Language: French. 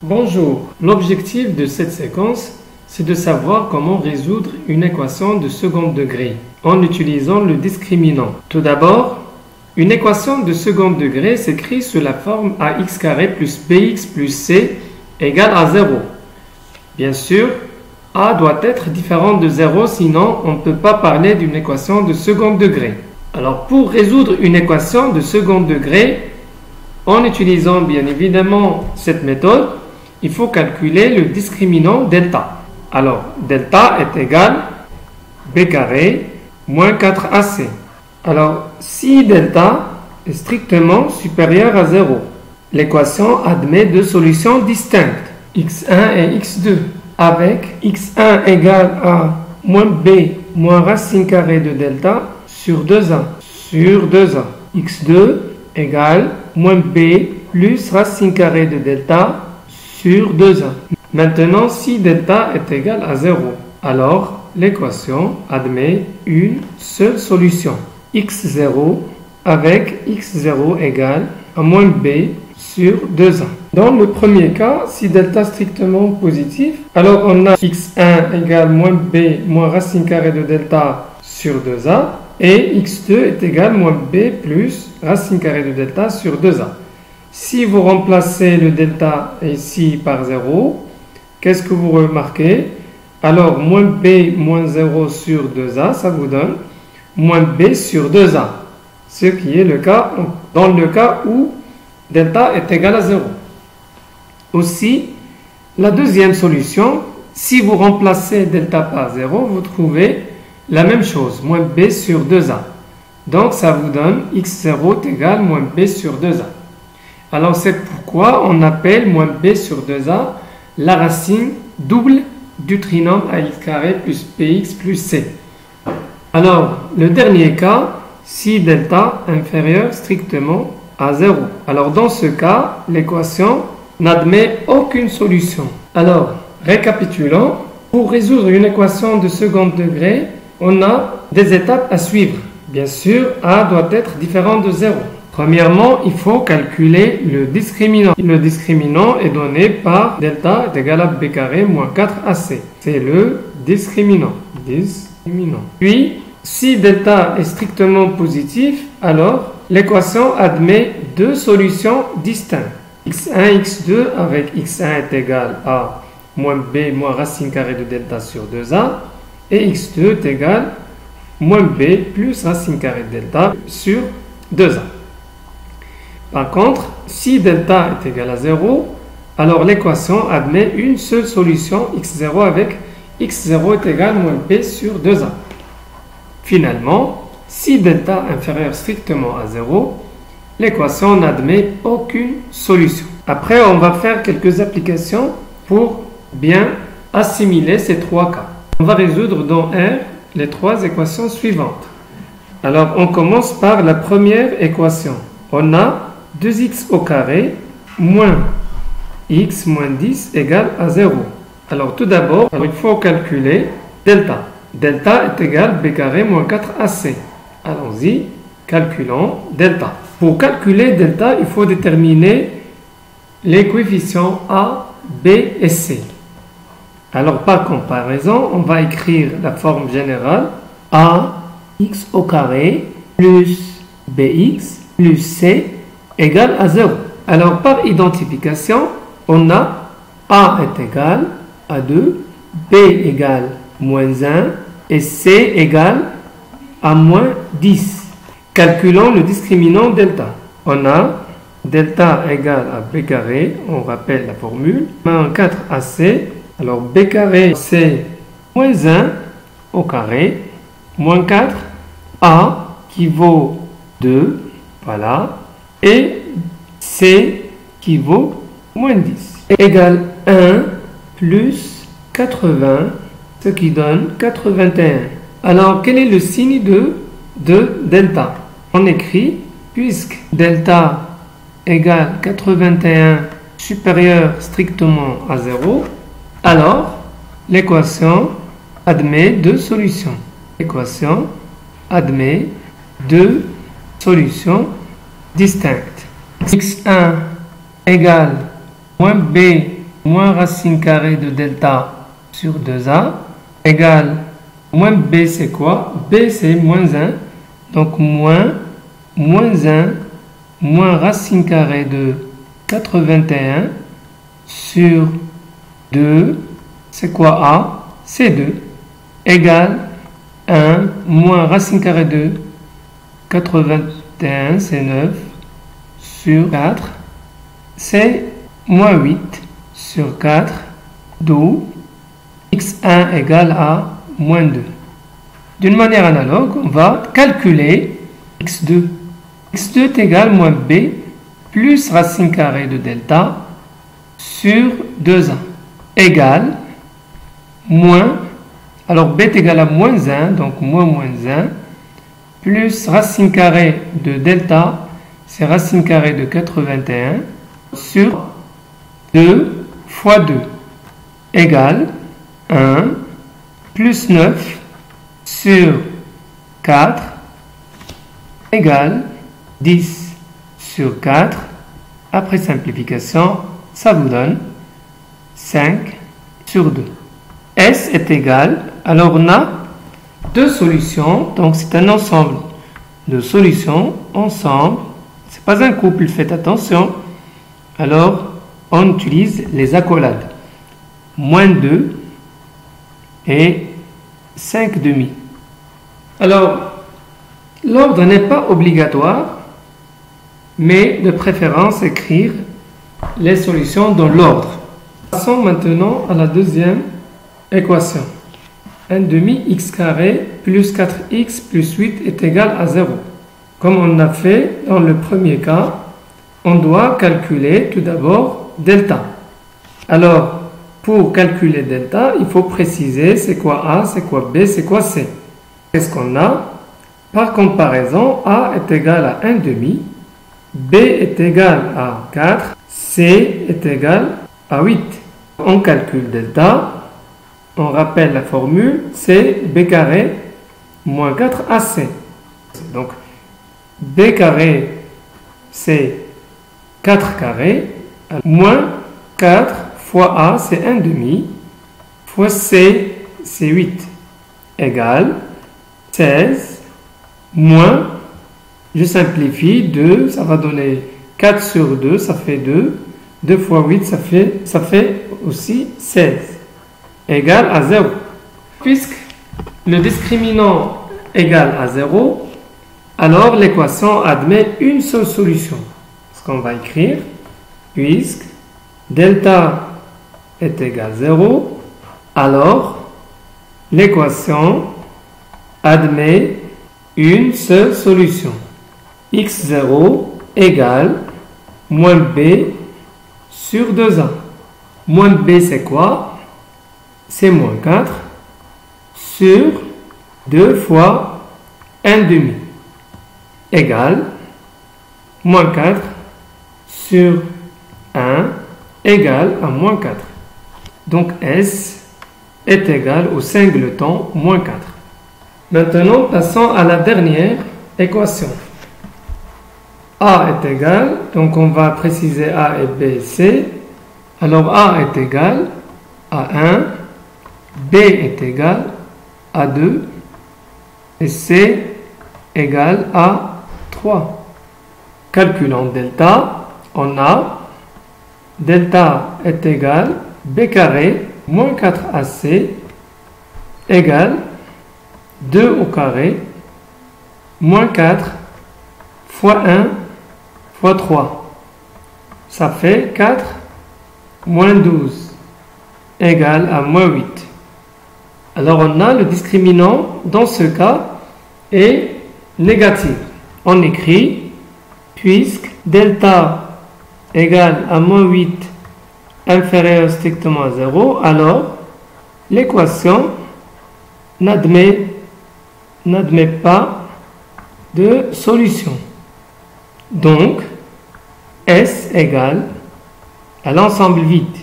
Bonjour, l'objectif de cette séquence, c'est de savoir comment résoudre une équation de second degré en utilisant le discriminant. Tout d'abord, une équation de second degré s'écrit sous la forme ax carré plus bx plus c égale à 0. Bien sûr, a doit être différent de 0, sinon on ne peut pas parler d'une équation de second degré. Alors pour résoudre une équation de second degré, en utilisant bien évidemment cette méthode, il faut calculer le discriminant delta. Alors, delta est égal b carré moins 4ac. Alors, si delta est strictement supérieur à 0, l'équation admet deux solutions distinctes, x1 et x2, avec x1 égale à moins b moins racine carrée de delta sur 2a, x2 égale moins b plus racine carrée de delta sur 2a. Maintenant, si delta est égal à 0, alors l'équation admet une seule solution, x0 avec x0 égale à moins b sur 2a. Dans le premier cas, si delta est strictement positif, alors on a x1 égale moins b moins racine carrée de delta sur 2a et x2 est égal moins b plus racine carrée de delta sur 2a. Si vous remplacez le delta ici par 0, qu'est-ce que vous remarquez? Alors, moins b moins 0 sur 2a, ça vous donne moins b sur 2a. Ce qui est le cas dans le cas où delta est égal à 0. Aussi, la deuxième solution, si vous remplacez delta par 0, vous trouvez la même chose, moins b sur 2a. Donc, ça vous donne x0 est égal moins b sur 2a. Alors, c'est pourquoi on appelle moins b sur 2a la racine double du trinôme ax carré plus bx plus c. Alors, le dernier cas, si delta inférieur strictement à 0. Alors, dans ce cas, l'équation n'admet aucune solution. Alors, récapitulons. Pour résoudre une équation de second degré, on a des étapes à suivre. Bien sûr, a doit être différent de 0. Premièrement, il faut calculer le discriminant. Le discriminant est donné par delta est égal à b carré moins 4ac. C'est le discriminant. Puis, si delta est strictement positif, alors l'équation admet deux solutions distinctes. x1, x2 avec x1 est égal à moins b moins racine carrée de delta sur 2a et x2 est égal à moins b plus racine carrée de delta sur 2a. Par contre, si delta est égal à 0, alors l'équation admet une seule solution, x0 avec x0 est égal à moins b sur 2a. Finalement, si delta inférieur strictement à 0, l'équation n'admet aucune solution. Après, on va faire quelques applications pour bien assimiler ces trois cas. On va résoudre dans R les trois équations suivantes. Alors, on commence par la première équation. On a 2x au carré moins x moins 10 égale à 0. Alors tout d'abord, il faut calculer delta. Delta est égal à b carré moins 4ac. Allons-y, calculons delta. Pour calculer delta, il faut déterminer les coefficients a, b et c. Alors par comparaison, on va écrire la forme générale a x au carré plus bx plus c égale à 0. Alors, par identification, on a A est égal à 2, B égale moins 1 et C égale à moins 10. Calculons le discriminant delta. On a delta égale à B carré, on rappelle la formule, moins 4AC. Alors, B carré, c'est moins 1 au carré, moins 4, A qui vaut 2, voilà, et C qui vaut moins 10 égale 1 plus 80, ce qui donne 81. Alors, quel est le signe de delta? On écrit, puisque delta égale 81 supérieur strictement à 0, alors l'équation admet deux solutions. L'équation admet deux solutions distinctes. x1 égale moins b moins racine carrée de delta sur 2a égale moins b, c'est quoi? B, c'est moins 1. Donc moins 1 moins racine carrée de 81 sur 2, c'est quoi a? C'est 2, égale 1 moins racine carrée de 81, c'est 9, sur 4, c'est moins 8 sur 4, d'où x1 égale à moins 2. D'une manière analogue, on va calculer x2. x2 est égal à moins b plus racine carrée de delta sur 2a égale moins, alors b est égal à moins 1, donc moins 1, plus racine carrée de delta, c'est racine carrée de 81 sur 2 fois 2 égale 1 plus 9 sur 4 égale 10 sur 4. Après simplification, ça vous donne 5 sur 2. S est égal, alors on a deux solutions, donc c'est un ensemble de solutions ensemble, c'est pas un couple, faites attention. Alors on utilise les accolades, moins 2 et 5 demi. Alors l'ordre n'est pas obligatoire, mais de préférence écrire les solutions dans l'ordre. Passons maintenant à la deuxième équation. 1 demi x carré plus 4x plus 8 est égal à 0. Comme on a fait dans le premier cas, on doit calculer tout d'abord delta. Alors, pour calculer delta, il faut préciser c'est quoi A, c'est quoi B, c'est quoi C. Qu'est-ce qu'on a? Par comparaison, A est égal à 1 demi, B est égal à 4, C est égal à 8. On calcule delta. On rappelle la formule, c'est b carré moins 4ac. Donc, b carré, c'est 4 carré, moins 4 fois a, c'est 1 demi, fois c, c'est 8, égale 16, moins, je simplifie, 2, ça va donner 4 sur 2, ça fait 2, 2 fois 8, ça fait aussi 16. Égale à 0. Puisque le discriminant égale à 0, alors l'équation admet une seule solution. Ce qu'on va écrire, puisque delta est égal à 0, alors l'équation admet une seule solution. x0 égale moins b sur 2a. Moins b, c'est quoi? C'est moins 4 sur 2 fois 1 demi égale moins 4 sur 1 égale à moins 4. Donc S est égal au singleton moins 4. Maintenant, passons à la dernière équation. A est égal, donc on va préciser A et B et C. Alors A est égal à 1. B est égal à 2 et C égale à 3. Calculons delta, on a delta est égal B carré moins 4AC égale 2 au carré moins 4 fois 1 fois 3. Ça fait 4 moins 12 égale à moins 8. Alors on a le discriminant dans ce cas est négatif. On écrit puisque delta égale à moins 8 inférieur strictement à 0, alors l'équation n'admet pas de solution. Donc S égale à l'ensemble vide